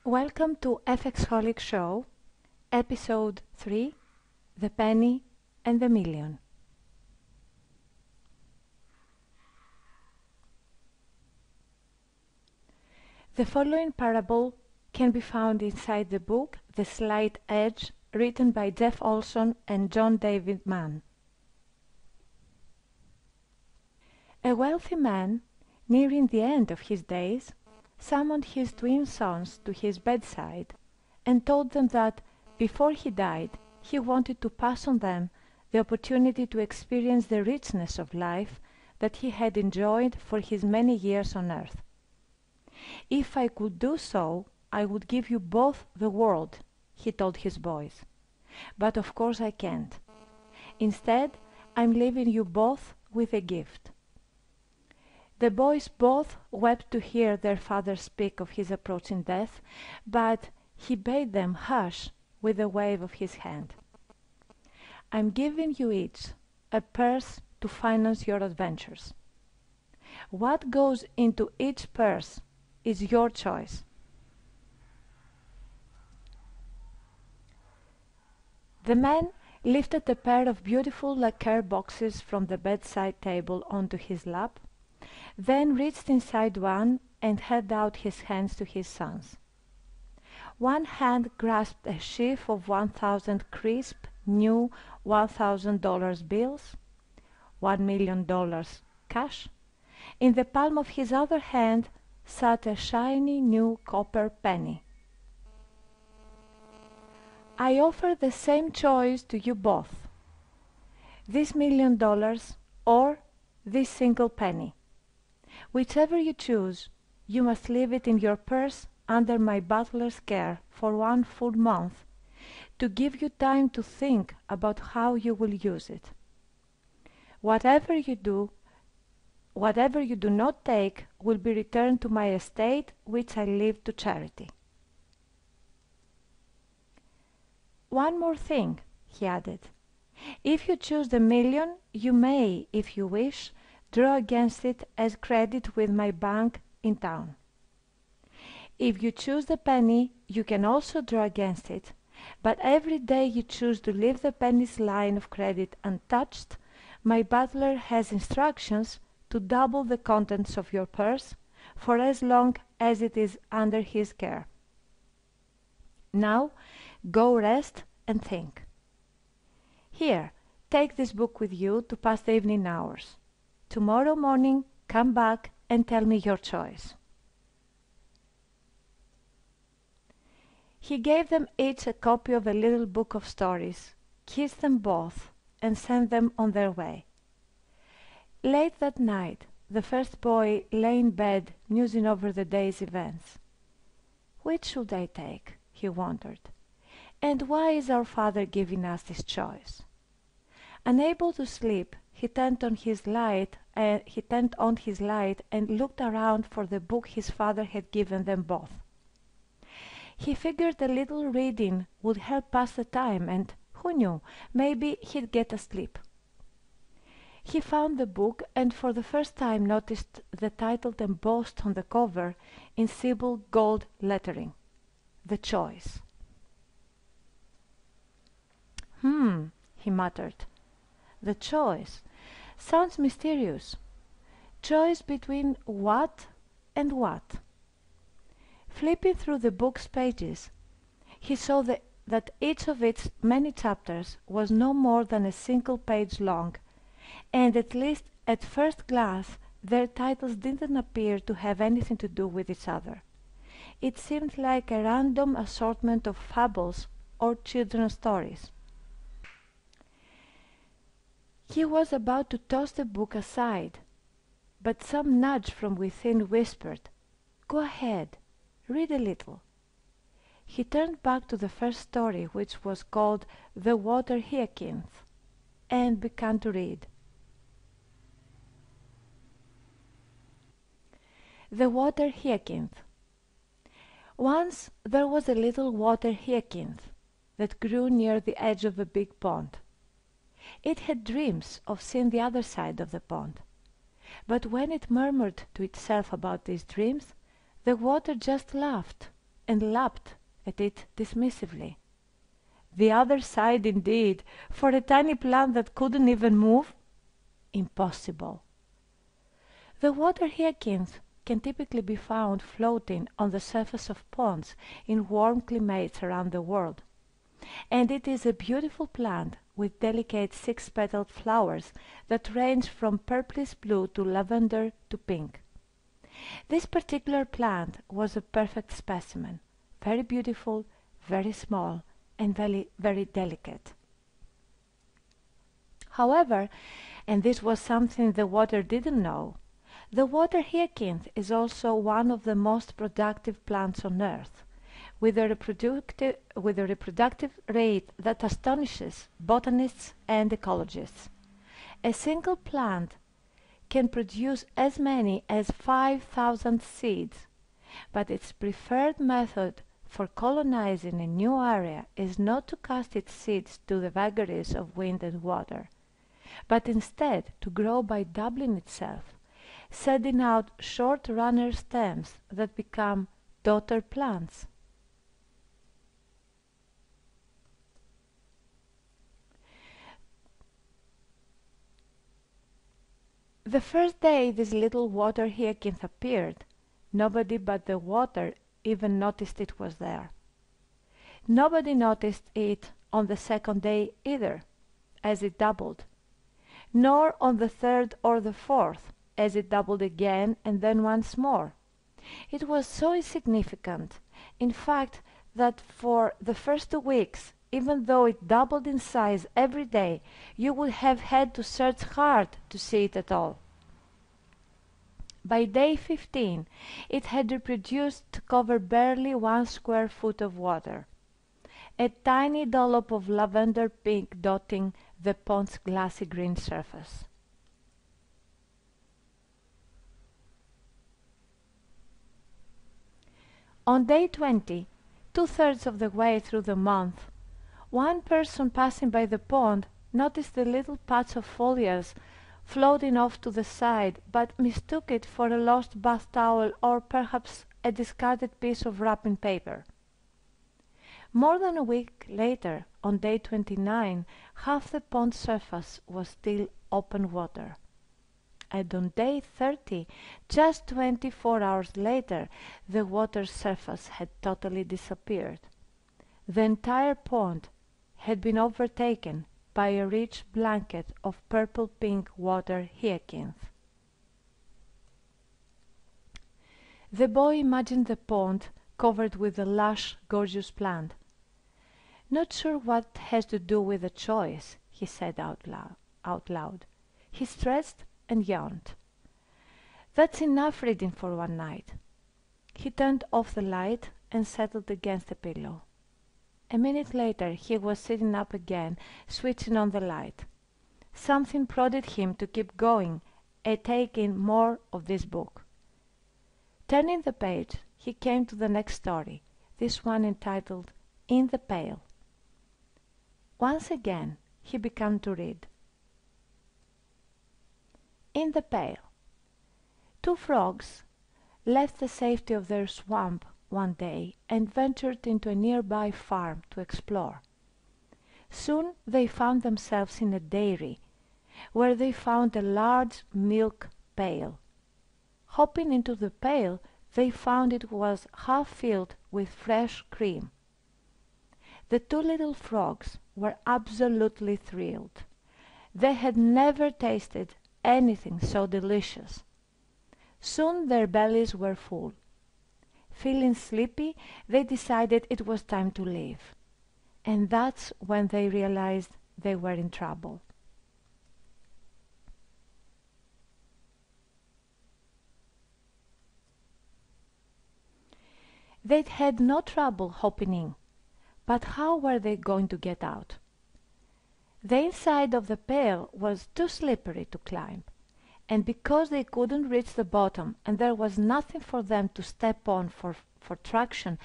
Welcome to FXholic Show, Episode 3, The Penny and the Million. The following parable can be found inside the book The Slight Edge, written by Jeff Olson and John David Mann. A wealthy man, nearing the end of his days, summoned his twin sons to his bedside and told them that, before he died, he wanted to pass on them the opportunity to experience the richness of life that he had enjoyed for his many years on earth. "If I could do so, I would give you both the world," he told his boys. "But of course I can't. Instead, I'm leaving you both with a gift." The boys both wept to hear their father speak of his approaching death, but he bade them hush with a wave of his hand. "I'm giving you each a purse to finance your adventures. What goes into each purse is your choice." The man lifted a pair of beautiful lacquer boxes from the bedside table onto his lap, then reached inside one and held out his hands to his sons. One hand grasped a sheaf of 1,000 crisp, new $1,000 bills, $1 million cash. In the palm of his other hand sat a shiny new copper penny. "I offer the same choice to you both. This $1 million or this single penny. Whichever you choose, you must leave it in your purse under my butler's care for 1 full month, to give you time to think about how you will use it. Whatever you do not take will be returned to my estate, which I leave to charity. One more thing," he added. "If you choose the million, you may, if you wish, draw against it as credit with my bank in town. If you choose the penny, you can also draw against it, but every day you choose to leave the penny's line of credit untouched, my butler has instructions to double the contents of your purse for as long as it is under his care. Now go rest and think. Here, take this book with you to pass the evening hours. Tomorrow morning come back and tell me your choice." He gave them each a copy of a little book of stories, kissed them both, and sent them on their way. Late that night the first boy lay in bed musing over the day's events. "Which should I take?" he wondered. "And why is our father giving us this choice?" Unable to sleep, he turned on his light and looked around for the book his father had given them both. He figured a little reading would help pass the time, and who knew, maybe he'd get asleep. He found the book and for the first time noticed the title embossed on the cover in Sibyl gold lettering: "The Choice." He muttered. "The choice. Sounds mysterious. Choice between what and what?" Flipping through the book's pages, he saw that each of its many chapters was no more than a single page long, and at least at first glance their titles didn't appear to have anything to do with each other. It seemed like a random assortment of fables or children's stories. He was about to toss the book aside, but some nudge from within whispered, "Go ahead, read a little." He turned back to the first story, which was called "The Water Hyacinth," and began to read. The Water Hyacinth. Once there was a little water hyacinth that grew near the edge of a big pond. It had dreams of seeing the other side of the pond. But when it murmured to itself about these dreams, the water just laughed and laughed at it dismissively. The other side, indeed, for a tiny plant that couldn't even move? Impossible. The water hyacinth can typically be found floating on the surface of ponds in warm climates around the world, and it is a beautiful plant with delicate six-petaled flowers that range from purplish blue to lavender to pink. This particular plant was a perfect specimen, very beautiful, very small, and very, very delicate. However, and this was something the water didn't know, the water hyacinth is also one of the most productive plants on earth, with a reproductive rate that astonishes botanists and ecologists. A single plant can produce as many as 5,000 seeds, but its preferred method for colonizing a new area is not to cast its seeds to the vagaries of wind and water, but instead to grow by doubling itself, sending out short runner stems that become daughter plants. The first day this little water hyacinth appeared, nobody but the water even noticed it was there. Nobody noticed it on the second day either, as it doubled, nor on the third or the fourth, as it doubled again and then once more. It was so insignificant, in fact, that for the first 2 weeks, even though it doubled in size every day, you would have had to search hard to see it at all. By day 15, it had reproduced to cover barely 1 square foot of water, a tiny dollop of lavender pink dotting the pond's glassy green surface. On day 20, 2/3 of the way through the month, one person passing by the pond noticed the little patch of foliage floating off to the side, but mistook it for a lost bath towel or perhaps a discarded piece of wrapping paper. More than a week later, on day 29, half the pond surface was still open water. And on day 30, just 24 hours later, the water's surface had totally disappeared. The entire pond had been overtaken by a rich blanket of purple-pink water hyacinth. The boy imagined the pond covered with a lush, gorgeous plant. "Not sure what has to do with the choice," he said out loud. He stretched and yawned. "That's enough reading for one night." He turned off the light and settled against the pillow. A minute later he was sitting up again, switching on the light. Something prodded him to keep going and take in more of this book. Turning the page, he came to the next story, this one entitled "In the Pail." Once again he began to read. In the Pail. 2 frogs left the safety of their swamp one day and ventured into a nearby farm to explore. Soon they found themselves in a dairy, where they found a large milk pail. Hopping into the pail, they found it was half filled with fresh cream. The 2 little frogs were absolutely thrilled. They had never tasted anything so delicious. Soon their bellies were full. Feeling sleepy, they decided it was time to leave. And that's when they realized they were in trouble. They'd had no trouble hopping in, but how were they going to get out? The inside of the pail was too slippery to climb, and because they couldn't reach the bottom and there was nothing for them to step on for traction,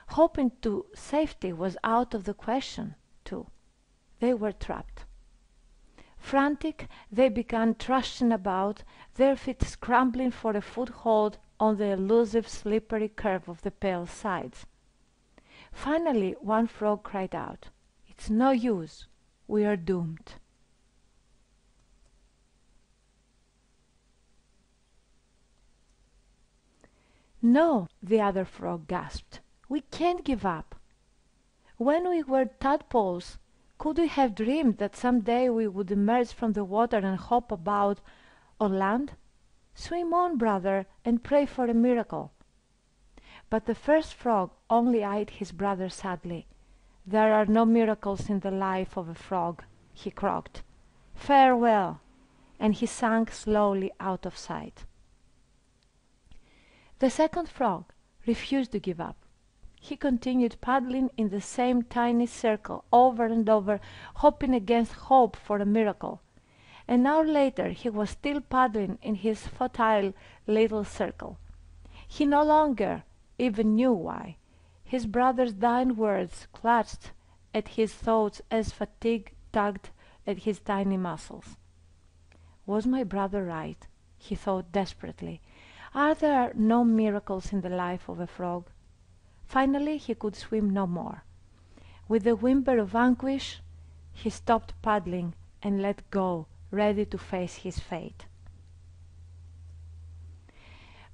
hopping to safety was out of the question, too. They were trapped. Frantic, they began thrashing about, their feet scrambling for a foothold on the elusive slippery curve of the pail's sides. Finally, one frog cried out, "It's no use. We are doomed." "No," the other frog gasped. "We can't give up. When we were tadpoles, could we have dreamed that some day we would emerge from the water and hop about on land? Swim on, brother, and pray for a miracle." But the first frog only eyed his brother sadly. "There are no miracles in the life of a frog," he croaked. "Farewell!" and he sank slowly out of sight. The second frog refused to give up. He continued paddling in the same tiny circle over and over, hoping against hope for a miracle. An hour later he was still paddling in his futile little circle. He no longer even knew why. His brother's dying words clutched at his thoughts as fatigue tugged at his tiny muscles. Was my brother right? He thought desperately. Are there no miracles in the life of a frog? Finally he could swim no more. With a whimper of anguish, he stopped paddling and let go, ready to face his fate.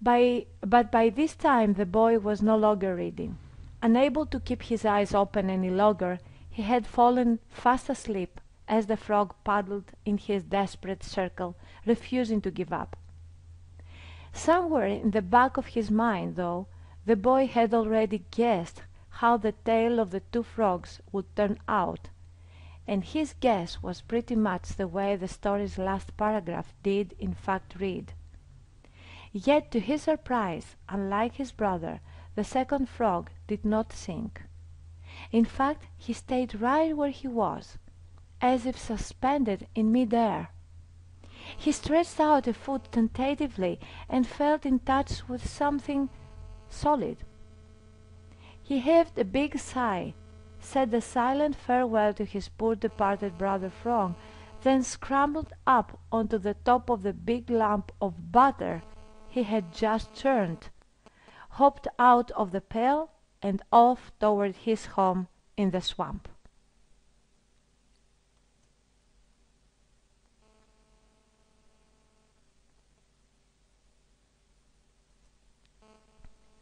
But by this time the boy was no longer reading. Unable to keep his eyes open any longer, he had fallen fast asleep as the frog paddled in his desperate circle, refusing to give up. Somewhere in the back of his mind, though, the boy had already guessed how the tale of the two frogs would turn out, and his guess was pretty much the way the story's last paragraph did in fact read. Yet to his surprise, unlike his brother, the second frog did not sink. In fact, he stayed right where he was, as if suspended in mid-air. He stretched out a foot tentatively and felt in touch with something solid. He heaved a big sigh, said a silent farewell to his poor departed brother frog, then scrambled up onto the top of the big lump of butter he had just churned, hopped out of the pail, and off toward his home in the swamp.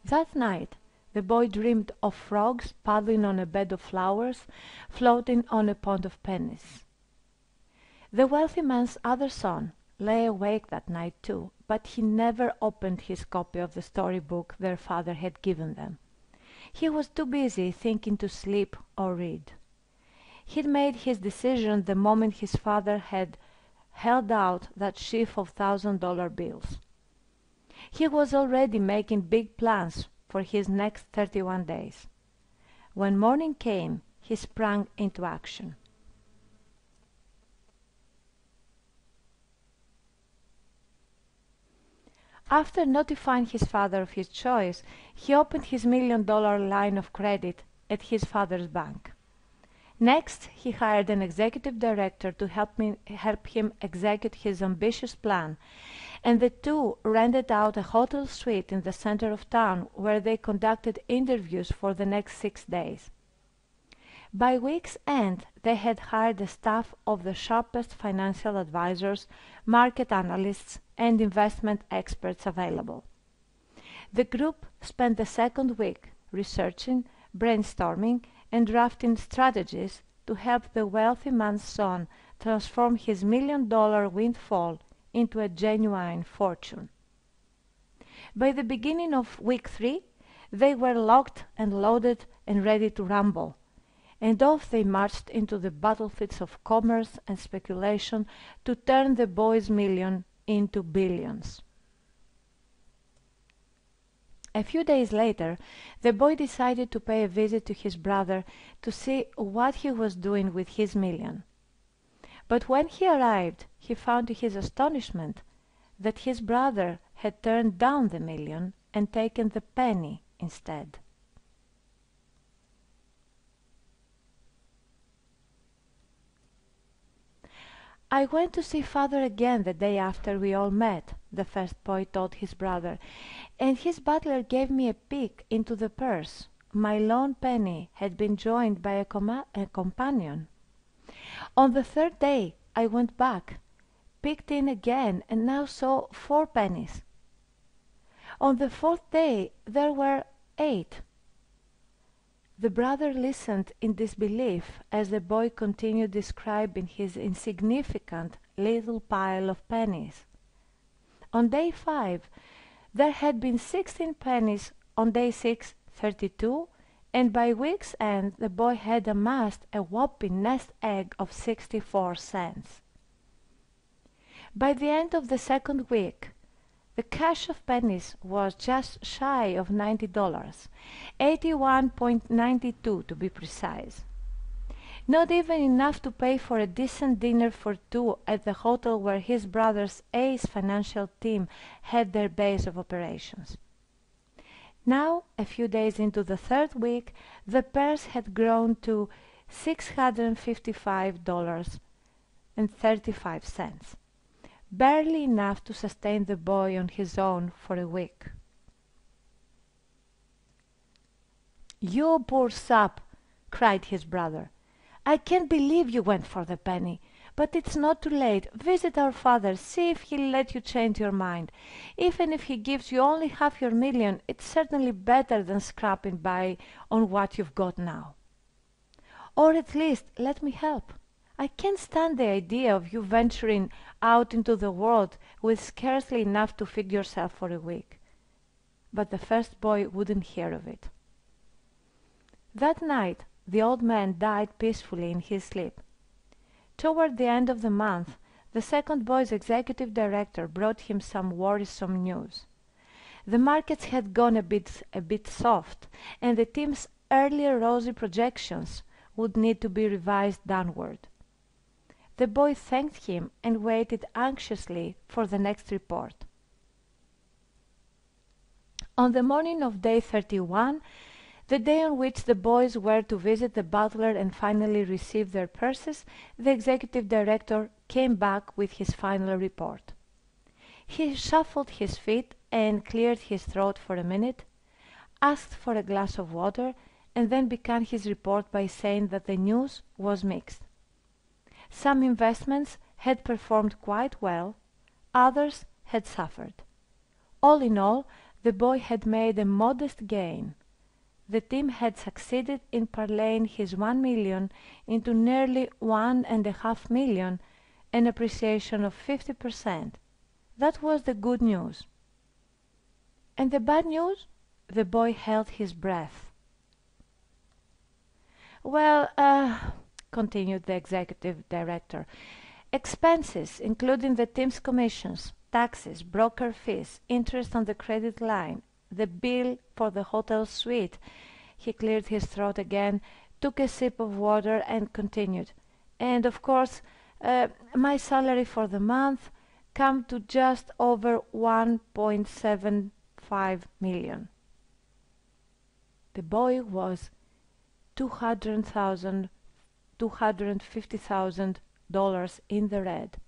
That night the boy dreamed of frogs paddling on a bed of flowers, floating on a pond of pennies. The wealthy man's other son lay awake that night too, but he never opened his copy of the story-book their father had given them. He was too busy thinking to sleep or read. He'd made his decision the moment his father had held out that sheaf of $1,000 bills. He was already making big plans for his next 31 days. When morning came, he sprang into action. After notifying his father of his choice, he opened his $1,000,000 line of credit at his father's bank. Next, he hired an executive director to help him execute his ambitious plan, and the two rented out a hotel suite in the center of town where they conducted interviews for the next 6 days. By week's end, they had hired a staff of the sharpest financial advisors, market analysts, and investment experts available. The group spent the second week researching, brainstorming, and drafting strategies to help the wealthy man's son transform his $1,000,000 windfall into a genuine fortune. By the beginning of week 3, they were locked and loaded and ready to rumble, and off they marched into the battlefields of commerce and speculation to turn the boy's million into billions. A few days later, the boy decided to pay a visit to his brother to see what he was doing with his million. But when he arrived, he found to his astonishment that his brother had turned down the million and taken the penny instead. "I went to see father again the day after we all met," the first boy told his brother, "and his butler gave me a peek into the purse. my lone penny had been joined by a companion. On the third day I went back, picked in again, and now saw 4 pennies. On the fourth day there were 8. The brother listened in disbelief as the boy continued describing his insignificant little pile of pennies. On day 5 there had been 16 pennies, on day 6 32, and by week's end the boy had amassed a whopping nest egg of 64 cents. By the end of the second week, the cache of pennies was just shy of $90, 81.92 to be precise. Not even enough to pay for a decent dinner for 2 at the hotel where his brother's ace financial team had their base of operations. Now, a few days into the third week, the purse had grown to $655.35, barely enough to sustain the boy on his own for a week. "You poor sap!" cried his brother. "I can't believe you went for the penny. But it's not too late. Visit our father, see if he'll let you change your mind. Even if he gives you only half your million, it's certainly better than scrapping by on what you've got now. Or at least let me help. I can't stand the idea of you venturing out into the world with scarcely enough to feed yourself for a week." But the first boy wouldn't hear of it. That night the old man died peacefully in his sleep. Toward the end of the month, the second boy's executive director brought him some worrisome news. The markets had gone a bit soft, and the team's earlier rosy projections would need to be revised downward. The boy thanked him and waited anxiously for the next report. On the morning of day 31, the day on which the boys were to visit the butler and finally receive their purses, the executive director came back with his final report. He shuffled his feet and cleared his throat for a minute, asked for a glass of water, and then began his report by saying that the news was mixed. Some investments had performed quite well, others had suffered. All in all, the boy had made a modest gain. The team had succeeded in parlaying his 1 million into nearly 1.5 million, an appreciation of 50%. That was the good news. And the bad news? The boy held his breath. "Well, continued the executive director, "expenses, including the team's commissions, taxes, broker fees, interest on the credit line, the bill for the hotel suite." He cleared his throat again, took a sip of water, and continued. "And of course, my salary for the month come to just over 1.75 million. The boy was $250,000 in the red.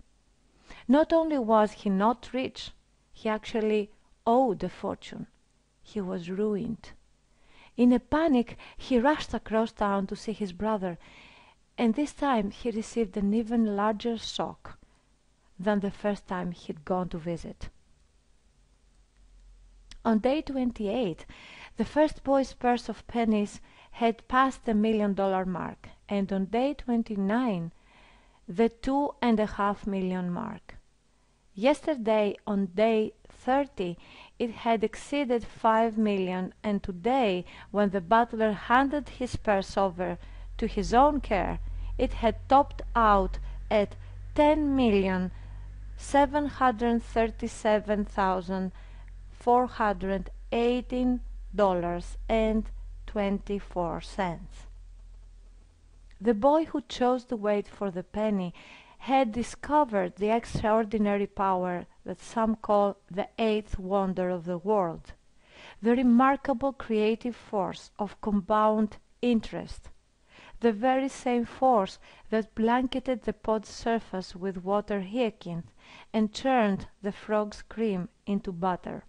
Not only was he not rich, he actually owed a fortune. He was ruined. In a panic, he rushed across town to see his brother, and this time he received an even larger shock than the first time he'd gone to visit. On day 28, the first boy's purse of pennies had passed the $1 million mark, and on day 29, the $2.5 million mark. Yesterday, on day 30, it had exceeded 5 million, and today, when the butler handed his purse over to his own care, it had topped out at $10,737,418.24. The boy who chose to wait for the penny had discovered the extraordinary power that some call the eighth wonder of the world, the remarkable creative force of compound interest, the very same force that blanketed the pod's surface with water hyacinth and churned the frog's cream into butter.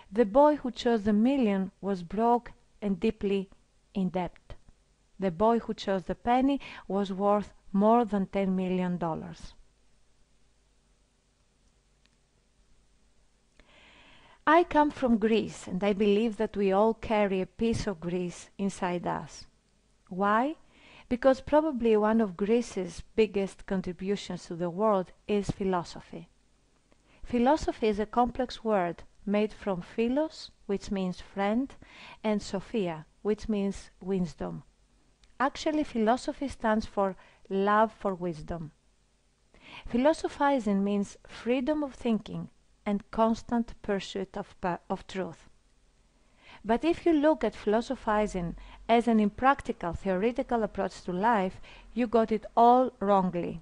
The boy who chose the million was broke and deeply in debt. The boy who chose the penny was worth more than $10 million. I come from Greece, and I believe that we all carry a piece of Greece inside us. Why? Because probably one of Greece's biggest contributions to the world is philosophy. Philosophy is a complex word made from philos, which means friend, and sophia, which means wisdom. Actually, philosophy stands for love for wisdom. Philosophizing means freedom of thinking and constant pursuit of truth. But if you look at philosophizing as an impractical, theoretical approach to life, you got it all wrongly.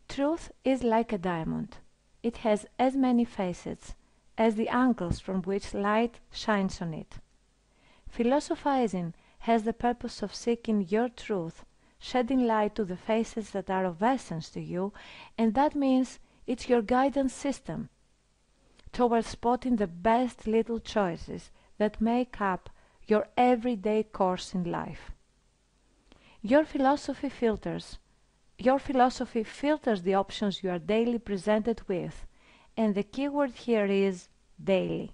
Truth is like a diamond. It has as many facets as the angles from which light shines on it. Philosophizing has the purpose of seeking your truth, shedding light to the faces that are of essence to you, and that means it's your guidance system towards spotting the best little choices that make up your everyday course in life. Your philosophy filters the options you are daily presented with, and the key word here is daily.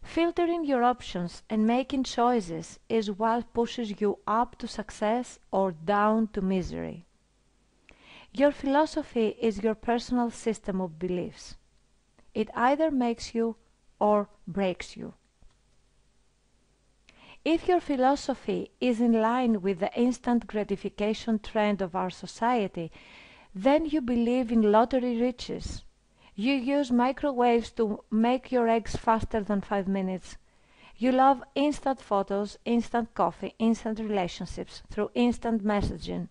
Filtering your options and making choices is what pushes you up to success or down to misery. Your philosophy is your personal system of beliefs. It either makes you or breaks you. If your philosophy is in line with the instant gratification trend of our society, then you believe in lottery riches. You use microwaves to make your eggs faster than 5 minutes. You love instant photos, instant coffee, instant relationships through instant messaging,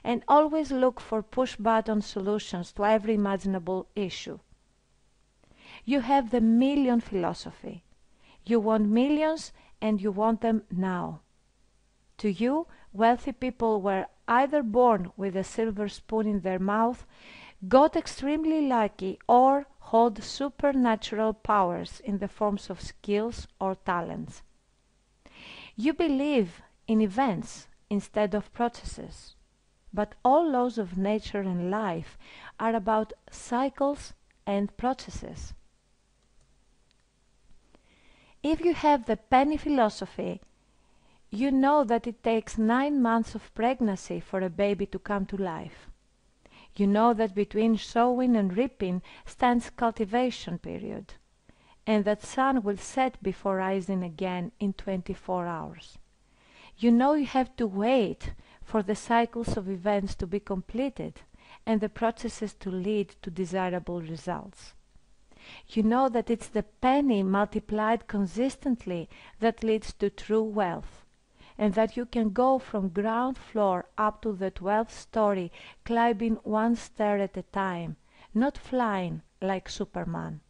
and always look for push-button solutions to every imaginable issue. You have the million philosophy. You want millions and you want them now. To you, wealthy people were either born with a silver spoon in their mouth, got extremely lucky, or hold supernatural powers in the forms of skills or talents. You believe in events instead of processes, but all laws of nature and life are about cycles and processes. If you have the penny philosophy, you know that it takes 9 months of pregnancy for a baby to come to life. You know that between sowing and reaping stands cultivation period, and that sun will set before rising again in 24 hours. You know you have to wait for the cycles of events to be completed and the processes to lead to desirable results. You know that it's the penny multiplied consistently that leads to true wealth, and that you can go from ground floor up to the 12th story climbing one stair at a time, not flying like Superman.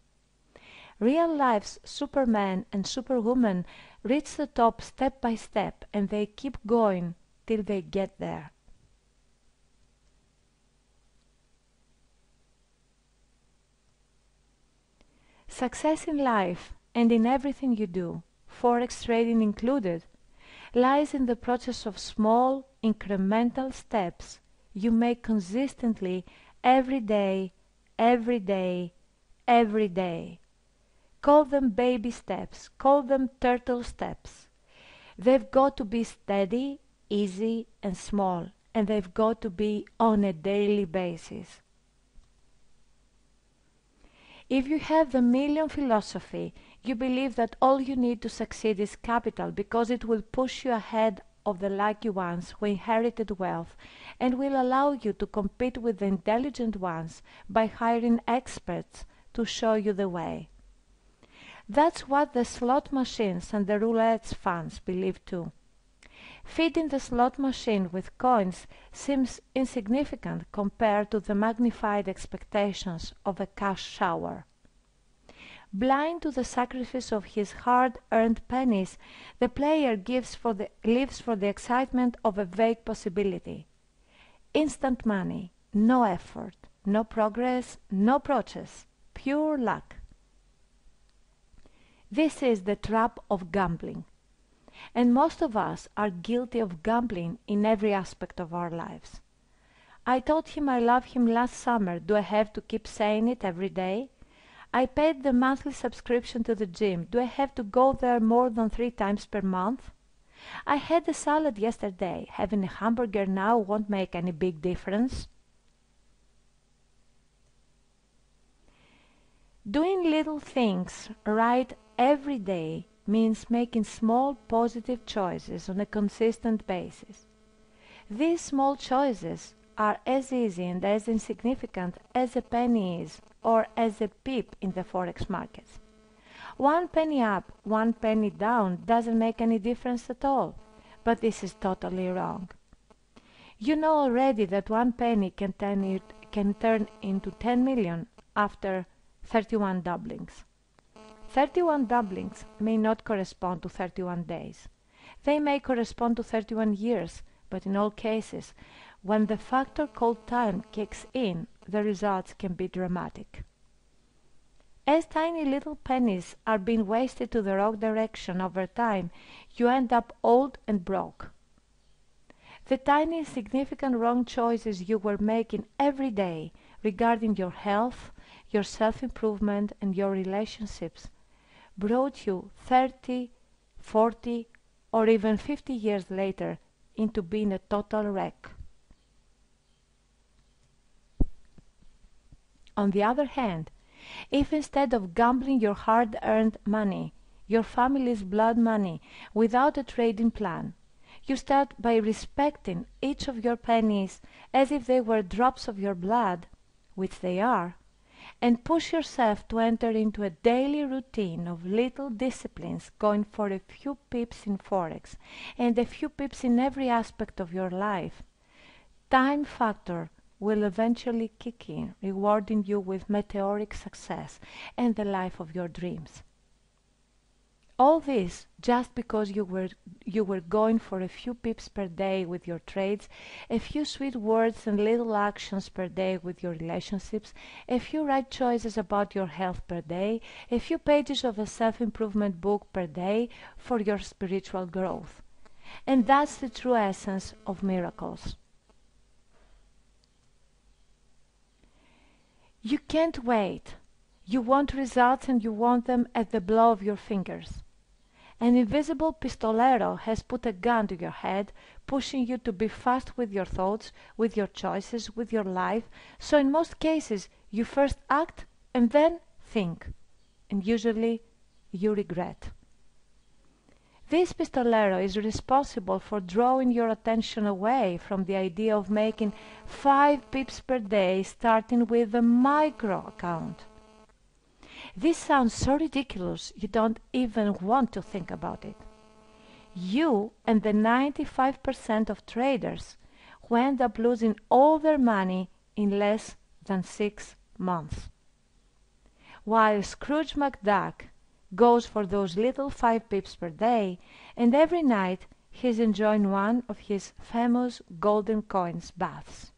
Real life's Superman and Superwoman reach the top step by step, and they keep going till they get there. Success in life and in everything you do, forex trading included, lies in the process of small, incremental steps you make consistently every day, every day, every day. Call them baby steps, call them turtle steps. They've got to be steady, easy, and small, and they've got to be on a daily basis. If you have the million philosophy, you believe that all you need to succeed is capital, because it will push you ahead of the lucky ones who inherited wealth and will allow you to compete with the intelligent ones by hiring experts to show you the way. That's what the slot machines and the roulette fans believe too. Feeding the slot machine with coins seems insignificant compared to the magnified expectations of a cash shower. Blind to the sacrifice of his hard-earned pennies, the player lives for the excitement of a vague possibility. instant money, no effort, no progress, no process, pure luck. This is the trap of gambling, and most of us are guilty of gambling in every aspect of our lives. I told him I love him last summer. Do I have to keep saying it every day? I paid the monthly subscription to the gym. Do I have to go there more than 3 times per month? I had a salad yesterday. Having a hamburger now won't make any big difference. Doing little things right every day means making small positive choices on a consistent basis. These small choices are as easy and as insignificant as a penny is, or as a pip in the forex markets. 1 penny up, 1 penny down doesn't make any difference at all, but this is totally wrong. You know already that 1 penny can turn into 10 million after 31 doublings. 31 doublings may not correspond to 31 days. They may correspond to 31 years, but in all cases, when the factor called time kicks in, the results can be dramatic. As tiny little pennies are being wasted to the wrong direction over time, you end up old and broke. The tiny insignificant wrong choices you were making every day regarding your health, your self-improvement and your relationships brought you 30, 40 or even 50 years later into being a total wreck. On the other hand, if instead of gambling your hard-earned money, your family's blood money, without a trading plan, you start by respecting each of your pennies as if they were drops of your blood, which they are, and push yourself to enter into a daily routine of little disciplines, going for a few pips in forex and a few pips in every aspect of your life, time factor will eventually kick in, rewarding you with meteoric success and the life of your dreams. All this just because you were going for a few pips per day with your trades, a few sweet words and little actions per day with your relationships, a few right choices about your health per day, a few pages of a self-improvement book per day for your spiritual growth. And that's the true essence of miracles. You can't wait. You want results and you want them at the blow of your fingers. An invisible pistolero has put a gun to your head, pushing you to be fast with your thoughts, with your choices, with your life, so in most cases you first act and then think, and usually you regret. This pistolero is responsible for drawing your attention away from the idea of making 5 pips per day starting with a micro account. This sounds so ridiculous you don't even want to think about it. You and the 95% of traders who end up losing all their money in less than 6 months. While Scrooge McDuck goes for those little 5 pips per day, and every night he's enjoying one of his famous golden coins baths.